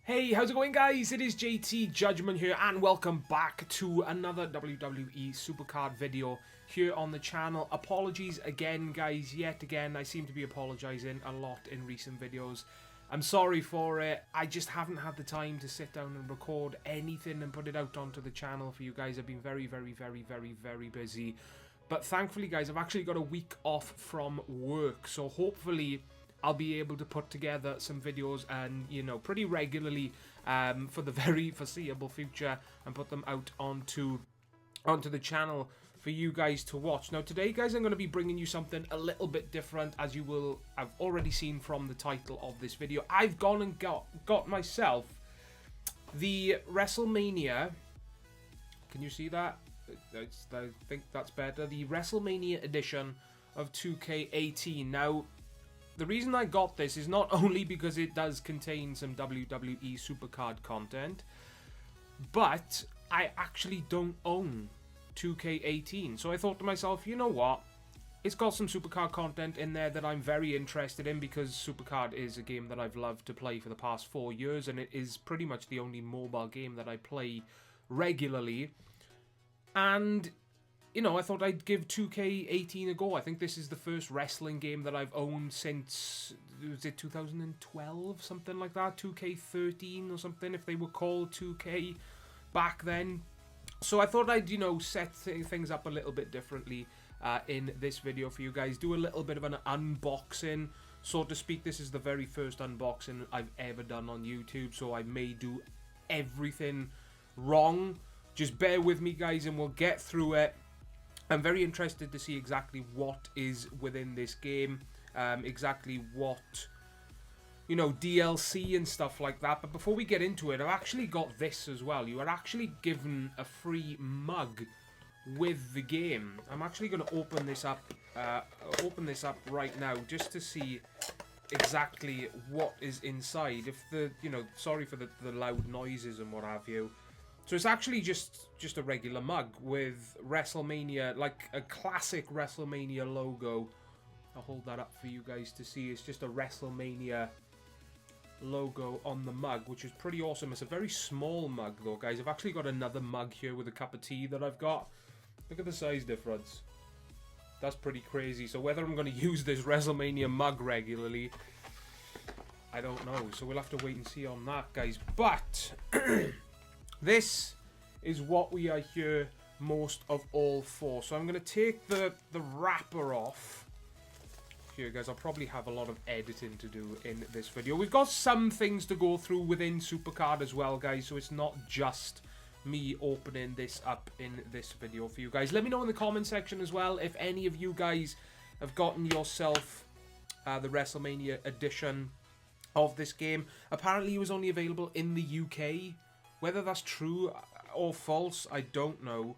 Hey, how's it going, guys? It is JT Judgment here, and welcome back to another WWE Supercard video here on the channel. Apologies again, guys, yet again. I seem to be apologizing a lot in recent videos. I'm sorry for it. I just haven't had the time to sit down and record anything and put it out onto the channel for you guys. I've been very busy. But thankfully, guys, I've actually got a week off from work, so hopefully I'll be able to put together some videos and, you know, pretty regularly for the very foreseeable future and put them out onto the channel for you guys to watch. Now, today, guys, I'm going to be bringing you something a little bit different, as you will have already seen from the title of this video. I've gone and got myself the WrestleMania. Can you see that? I think that's better. The WrestleMania edition of 2K18. Now, the reason I got this is not only because it does contain some WWE Supercard content, but I actually don't own 2K18. So I thought to myself, you know what? It's got some Supercard content in there that I'm very interested in, because Supercard is a game that I've loved to play for the past 4 years, and it is pretty much the only mobile game that I play regularly. And you know, I thought I'd give 2K18 a go. I think this is the first wrestling game that I've owned since, was it 2012? Something like that? 2K13 or something, if they were called 2K back then. So I thought I'd, you know, set things up a little bit differently in this video for you guys. Do a little bit of an unboxing, so to speak. This is the very first unboxing I've ever done on YouTube, so I may do everything wrong. Just bear with me, guys, and we'll get through it. I'm very interested to see exactly what is within this game, exactly what, you know, DLC and stuff like that. But before we get into it, I've actually got this as well. You are actually given a free mug with the game. I'm actually going to open this up right now, just to see exactly what is inside. If the, you know, sorry for the loud noises and what have you. So it's actually just a regular mug with WrestleMania, like a classic WrestleMania logo. I'll hold that up for you guys to see. It's just a WrestleMania logo on the mug, which is pretty awesome. It's a very small mug though, guys. I've actually got another mug here with a cup of tea that I've got. Look at the size difference. That's pretty crazy. So whether I'm going to use this WrestleMania mug regularly, I don't know. So we'll have to wait and see on that, guys. But this is what we are here most of all for. So I'm going to take the wrapper off. Here, guys, I'll probably have a lot of editing to do in this video. We've got some things to go through within Supercard as well, guys. So it's not just me opening this up in this video for you guys. Let me know in the comment section as well if any of you guys have gotten yourself the WrestleMania edition of this game. Apparently, it was only available in the UK. Whether that's true or false, I don't know.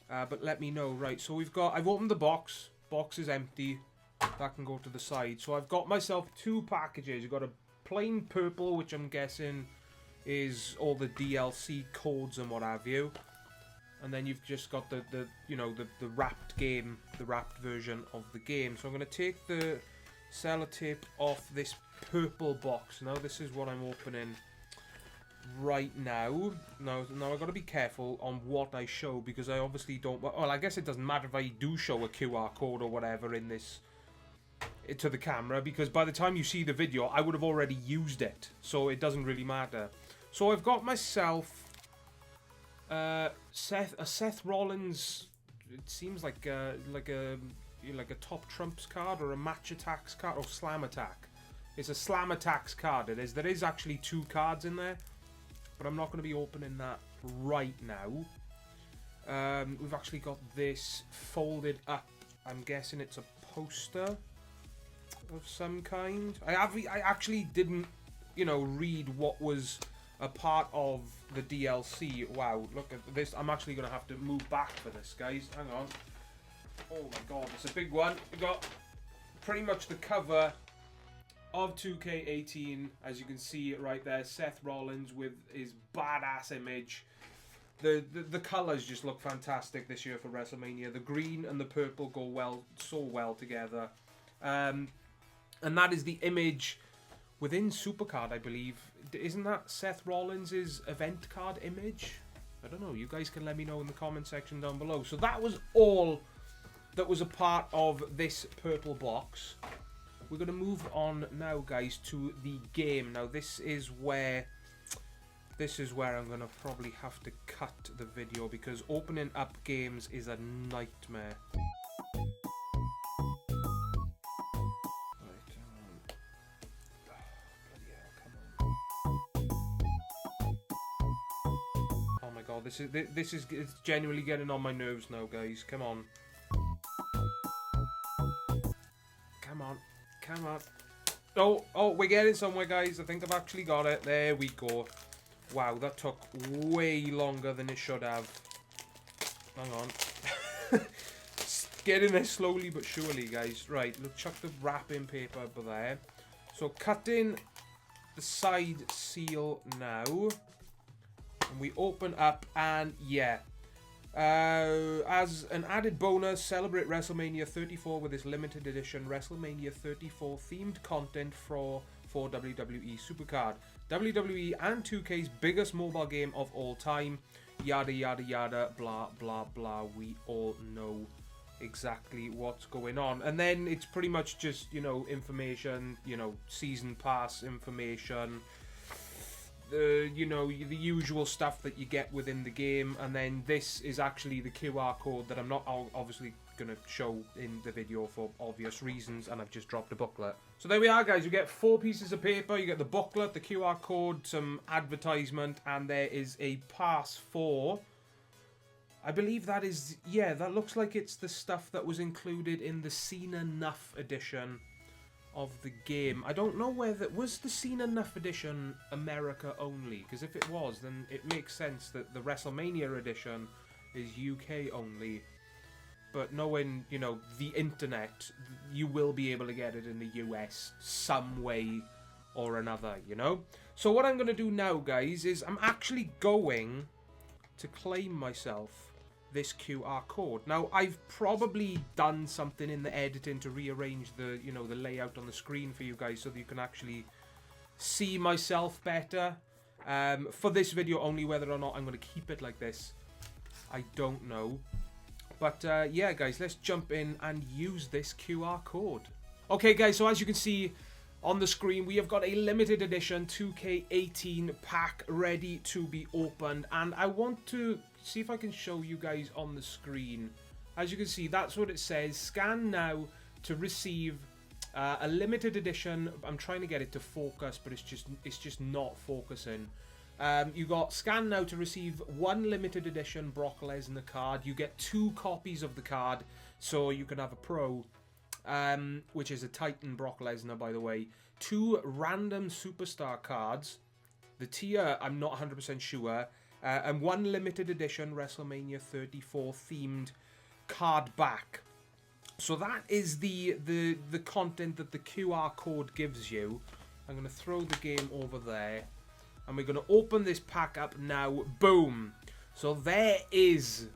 But let me know. Right, so I've opened the box. Box is empty. That can go to the side. So I've got myself two packages. You've got a plain purple, which I'm guessing is all the DLC codes and what have you. And then you've just got the wrapped game, the wrapped version of the game. So I'm going to take the sellotape off this purple box. Now this is what I'm opening right now. Now I've got to be careful on what I show, because I obviously don't. Well, I guess it doesn't matter if I do show a QR code or whatever in this to the camera, because by the time you see the video, I would have already used it, so it doesn't really matter. So I've got myself Seth Rollins. It seems like a Top Trumps card or a Match Attacks card or Slam Attack. It's a Slam Attacks card. It is. There is actually two cards in there, but I'm not going to be opening that right now. We've actually got this folded up. I'm guessing it's a poster of some kind. I actually didn't, you know, read what was a part of the DLC. Wow, look at this. I'm actually going to have to move back for this, guys. Hang on. Oh my god, it's a big one. We got pretty much the cover of 2K18, as you can see right there. Seth Rollins with his badass image. The colours just look fantastic this year for WrestleMania. The green and the purple go so well together. And that is the image within Supercard, I believe, isn't that Seth Rollins' event card image? I don't know. You guys can let me know in the comment section down below. So that was all that was a part of this purple box. We're going to move on now, guys, to the game. Now, this is where I'm going to probably have to cut the video because opening up games is a nightmare. Oh my god, this is it's genuinely getting on my nerves now, guys. Come on. Come on. Come on. Oh, we're getting somewhere, guys. I think I've actually got it. There we go. Wow, that took way longer than it should have. Hang on. Getting there slowly but surely, guys. Right, let's chuck the wrapping paper over there. So, cutting the side seal now. And we open up, and yeah. As an added bonus, celebrate WrestleMania 34 with this limited edition WrestleMania 34 themed content for WWE Supercard. WWE and 2K's biggest mobile game of all time. Yada yada yada, blah blah blah. We all know exactly what's going on. And then it's pretty much just, you know, information, you know, season pass information. You know, the usual stuff that you get within the game, and then this is actually the QR code that I'm not obviously going to show in the video for obvious reasons, and I've just dropped a booklet. So there we are, guys. You get 4 pieces of paper. You get the booklet, the QR code, some advertisement, and there is a pass for... I believe that is... Yeah, that looks like it's the stuff that was included in the Cena Nuff edition of the game. I don't know whether... Was the Cena Nuff edition America only? Because if it was, then it makes sense that the WrestleMania edition is UK only. But knowing, you know, the internet, you will be able to get it in the US some way or another, you know? So what I'm going to do now, guys, is I'm actually going to claim myself this QR code. Now, I've probably done something in the editing to rearrange the, you know, the layout on the screen for you guys so that you can actually see myself better. For this video only, whether or not I'm going to keep it like this, I don't know. But yeah, guys, let's jump in and use this QR code. Okay, guys, so as you can see on the screen, we have got a limited edition 2K18 pack ready to be opened. And I want to see if I can show you guys on the screen. As you can see, that's what it says. Scan now to receive a limited edition. I'm trying to get it to focus, but it's just not focusing. You got scan now to receive 1 limited edition Brock Lesnar card. You get 2 copies of the card, so you can have a pro, which is a Titan Brock Lesnar, by the way. 2 random superstar cards. The tier, I'm not 100% sure. And 1 limited edition WrestleMania 34 themed card back. So that is the content that the QR code gives you. I'm going to throw the game over there. And we're going to open this pack up now. Boom. So there is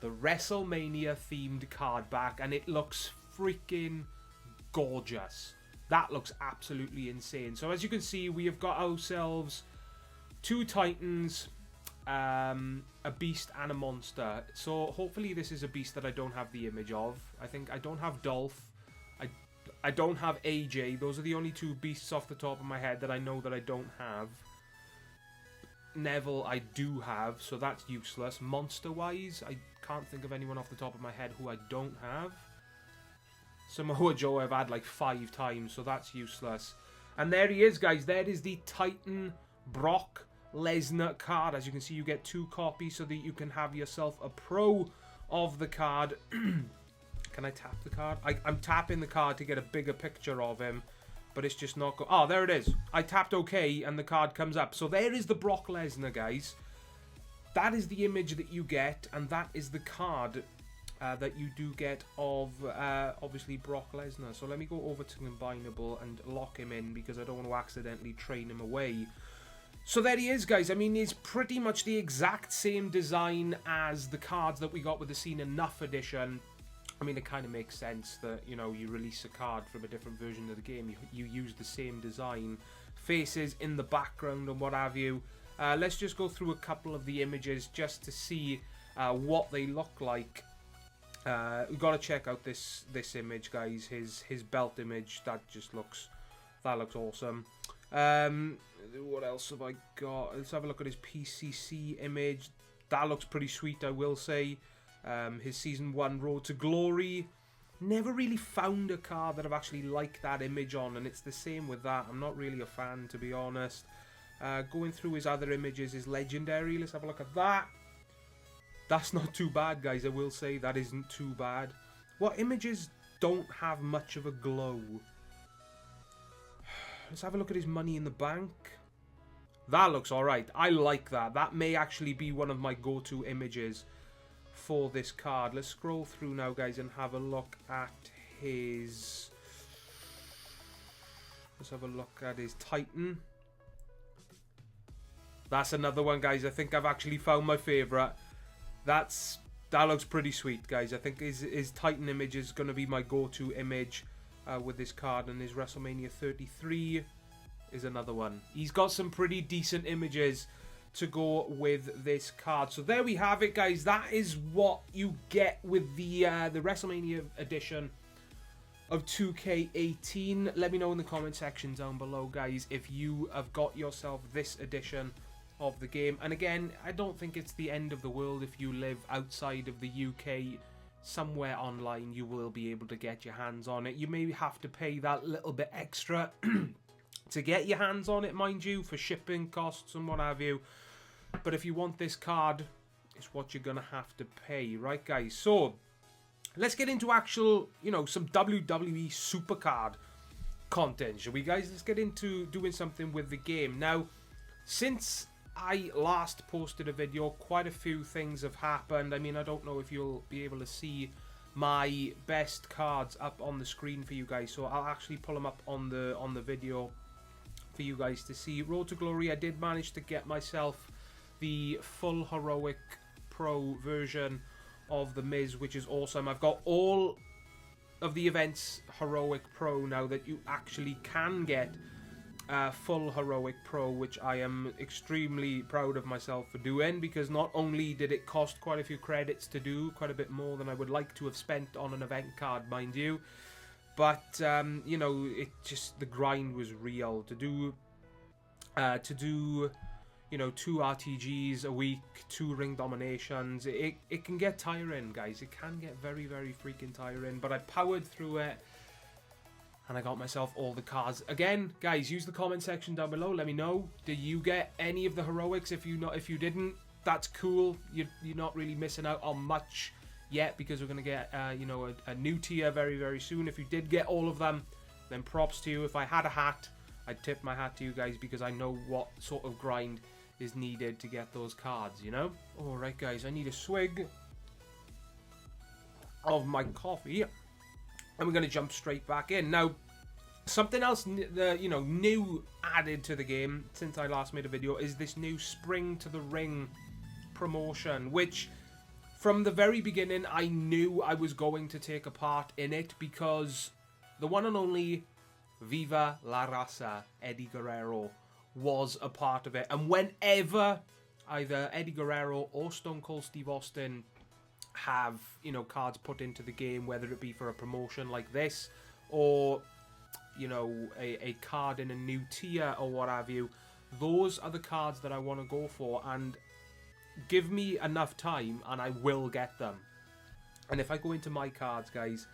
the WrestleMania themed card back. And it looks freaking gorgeous. That looks absolutely insane. So as you can see, we have got ourselves 2 Titans, a Beast and a Monster. So hopefully this is a Beast that I don't have the image of. I think I don't have Dolph. I don't have AJ. Those are the only 2 Beasts off the top of my head that I know that I don't have. Neville I do have, so that's useless. Monster-wise, I can't think of anyone off the top of my head who I don't have. Samoa Joe I've had like 5 times, so that's useless. And there he is, guys. There is the Titan Brock Lesnar card. As you can see, you get 2 copies so that you can have yourself a pro of the card. Can I tap the card? I'm tapping the card to get a bigger picture of him. But it's just not... Oh, there it is. I tapped OK and the card comes up. So there is the Brock Lesnar, guys. That is the image that you get. And that is the card that you do get of, obviously, Brock Lesnar. So let me go over to Combinable and lock him in because I don't want to accidentally train him away. So there he is, guys. I mean, it's pretty much the exact same design as the cards that we got with the Cena Nuff edition. I mean, it kind of makes sense that, you know, you release a card from a different version of the game. You use the same design. faces in the background and what have you. Let's just go through a couple of the images just to see what they look like. We've got to check out this image, guys. His belt image, that looks awesome. What else have I got? Let's have a look at his PCC image. That looks pretty sweet, I will say. His Season 1 Road to Glory. Never really found a card that I've actually liked that image on, and it's the same with that. I'm not really a fan, to be honest. Going through his other images, his Legendary. Let's have a look at that. That's not too bad, guys. I will say that isn't too bad. What images don't have much of a glow? Let's have a look at his Money in the Bank. That looks alright. I like that. That may actually be one of my go-to images for this card. Let's scroll through now, guys, and have a look at his... Let's have a look at his Titan. That's another one, guys. I think I've actually found my favourite. That looks pretty sweet, guys. I think his Titan image is going to be my go-to image with this card, and his WrestleMania 33 is another one. He's got some pretty decent images to go with this card. So there we have it, guys. That is what you get with the WrestleMania edition of 2K18. Let me know in the comment section down below, guys, if you have got yourself this edition of the game. And again, I don't think it's the end of the world if you live outside of the UK. Somewhere online you will be able to get your hands on it. You may have to pay that little bit extra to get your hands on it, mind you, for shipping costs and what have you. But if you want this card, it's what you're gonna have to pay, right, guys? So let's get into actual, some WWE Supercard content, shall we, guys? Let's get into doing something with the game. Now, since I last posted a video, quite a few things have happened. I mean, I don't know if you'll be able to see my best cards up on the screen for you guys, so I'll actually pull them up on the video for you guys to see. Road to Glory, I did manage to get myself the full Heroic Pro version of The Miz, which is awesome. I've got all of the events Heroic Pro now that you actually can get full Heroic Pro, which I am extremely proud of myself for doing, because not only did it cost quite a few credits to do, quite a bit more than I would like to have spent on an event card, mind you, but it just, the grind was real. To do 2 RTGs a week, 2 ring dominations, it can get tiring, guys. It can get very, very freaking tiring, but I powered through it, and I got myself all the cards. Again, guys, use the comment section down below. Let me know. Did you get any of the heroics? If you didn't, that's cool. You're not really missing out on much yet, because we're gonna get a new tier very, very soon. If you did get all of them, then props to you. If I had a hat, I'd tip my hat to you guys, because I know what sort of grind is needed to get those cards. Alright, guys, I need a swig of my coffee, and we're going to jump straight back in. Now, something else new added to the game since I last made a video is this new Spring to the Ring promotion, which from the very beginning I knew I was going to take a part in it, because the one and only Viva La Raza, Eddie Guerrero, was a part of it. And whenever either Eddie Guerrero or Stone Cold Steve Austin have cards put into the game, whether it be for a promotion like this, or a card in a new tier or what have you, those are the cards that I want to go for. And give me enough time and I will get them. And if I go into my cards, guys,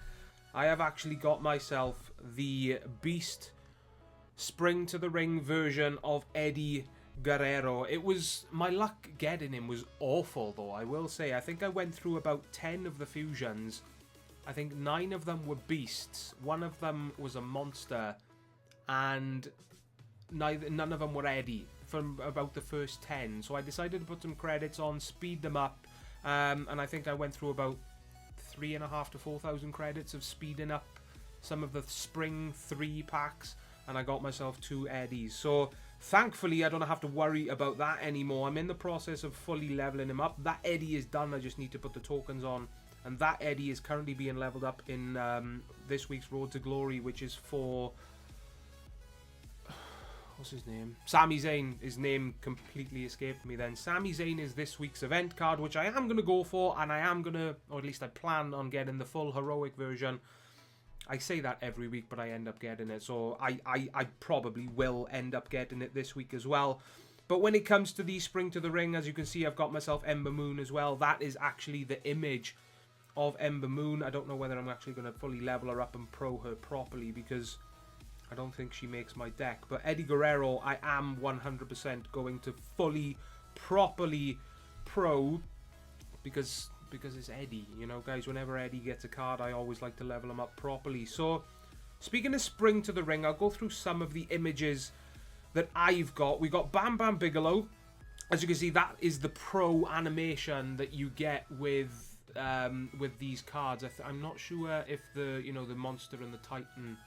I have actually got myself the Beast Spring to the Ring version of Eddie Guerrero. It was, my luck getting him was awful, though, I will say. I think I went through about 10 of the fusions. I think 9 of them were beasts, 1 of them was a monster, and none of them were Eddie from about the first 10. So I decided to put some credits on, speed them up, and I think I went through about 3,500 to 4,000 credits of speeding up some of the Spring 3 packs, and I got myself 2 Eddies. So thankfully I don't have to worry about that anymore. I'm in the process of fully leveling him up. That Eddie is done, I just need to put the tokens on, and that Eddie is currently being leveled up in this week's Road to Glory, which is for... what's his name? Sami Zayn. His name completely escaped me then. Sami Zayn is this week's event card, which I am going to go for, and I am going to, or at least I plan on getting the full heroic version. I say that every week, but I end up getting it, so I probably will end up getting it this week as well. But when it comes to the Spring to the Ring, as you can see, I've got myself Ember Moon as well. That is actually the image of Ember Moon. I don't know whether I'm actually going to fully level her up and pro her properly, because I don't think she makes my deck. But Eddie Guerrero, I am 100% going to fully, properly pro, because it's Eddie. You know, guys, whenever Eddie gets a card, I always like to level him up properly. So, speaking of Spring to the Ring, I'll go through some of the images that I've got. We got Bam Bam Bigelow. As you can see, that is the pro animation that you get with these cards. I'm not sure if the Monster and the Titan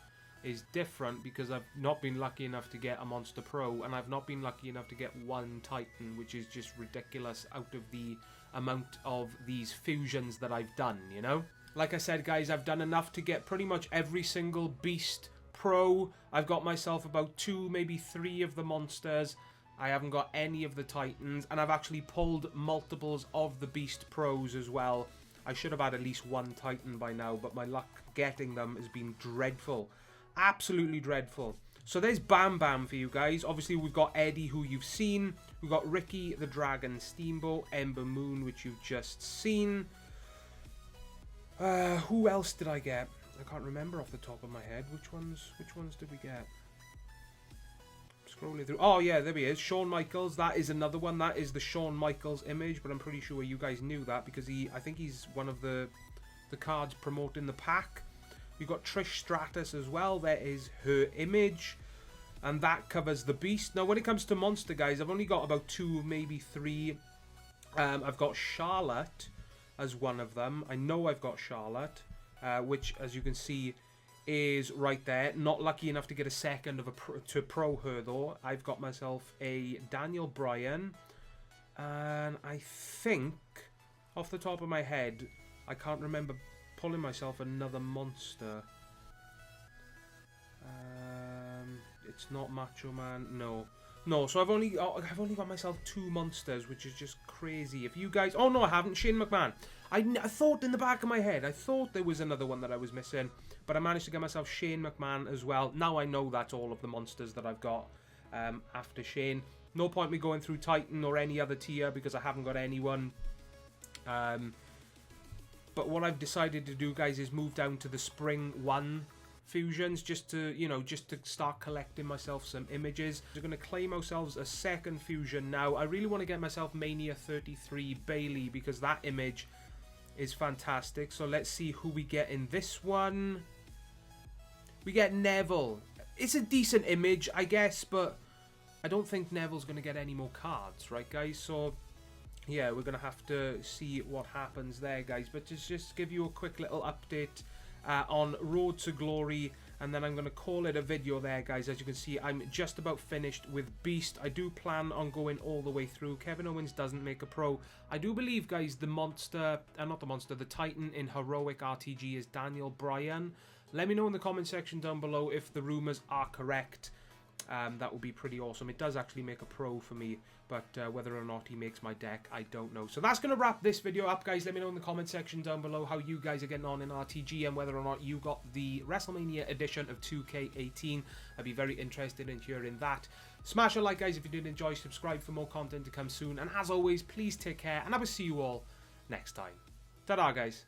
is different, because I've not been lucky enough to get a Monster Pro, and I've not been lucky enough to get one Titan, which is just ridiculous out of the amount of these fusions that I've done, you know? Like I said, guys, I've done enough to get pretty much every single Beast Pro. I've got myself about 2, maybe 3 of the Monsters. I haven't got any of the Titans, and I've actually pulled multiples of the Beast Pros as well. I should have had at least one Titan by now, but my luck getting them has been dreadful. Absolutely dreadful. So there's Bam Bam for you guys. Obviously, we've got Eddie, who you've seen. We've got Ricky the Dragon Steamboat, Ember Moon, which you've just seen. Who else did I get? I can't remember off the top of my head. Which ones did we get? Scrolling through. Oh, yeah, there he is. Shawn Michaels. That is another one. That is the Shawn Michaels image, but I'm pretty sure you guys knew that, because I think he's one of the cards promoting the pack. You've got Trish Stratus as well. There is her image, and that covers the Beast. Now, when it comes to Monster, guys, I've only got about 2, maybe 3. I've got Charlotte as one of them. I know I've got Charlotte, which, as you can see, is right there. Not lucky enough to get a second of to pro her, though. I've got myself a Daniel Bryan, and I think, off the top of my head, I can't remember pulling myself another Monster. It's not Macho Man. No. So I've only got myself 2 Monsters, which is just crazy. If you guys, oh no, I haven't. Shane McMahon. I thought in the back of my head, I thought there was another one that I was missing, but I managed to get myself Shane McMahon as well. Now I know that's all of the Monsters that I've got after Shane. No point me going through Titan or any other tier, because I haven't got anyone. But what I've decided to do, guys, is move down to the Spring 1 fusions, just to start collecting myself some images. We're going to claim ourselves a second fusion now. I really want to get myself Mania 33 Bailey, because that image is fantastic. So let's see who we get in this one. We get Neville. It's a decent image, I guess, but I don't think Neville's going to get any more cards, right, guys? So yeah, we're going to have to see what happens there, guys. But just give you a quick little update on Road to Glory, and then I'm going to call it a video there, guys. As you can see, I'm just about finished with Beast. I do plan on going all the way through. Kevin Owens doesn't make a pro. I do believe, guys, the Titan in Heroic RTG is Daniel Bryan. Let me know in the comment section down below if the rumors are correct. That would be pretty awesome. It does actually make a pro for me, but whether or not he makes my deck, I don't know. So that's going to wrap this video up, guys. Let me know in the comment section down below how you guys are getting on in RTG, and whether or not you got the WrestleMania edition of 2K18. I'd be very interested in hearing that. Smash a like, guys, if you did enjoy. Subscribe for more content to come soon. And as always, please take care, and I will see you all next time. Ta-da, guys.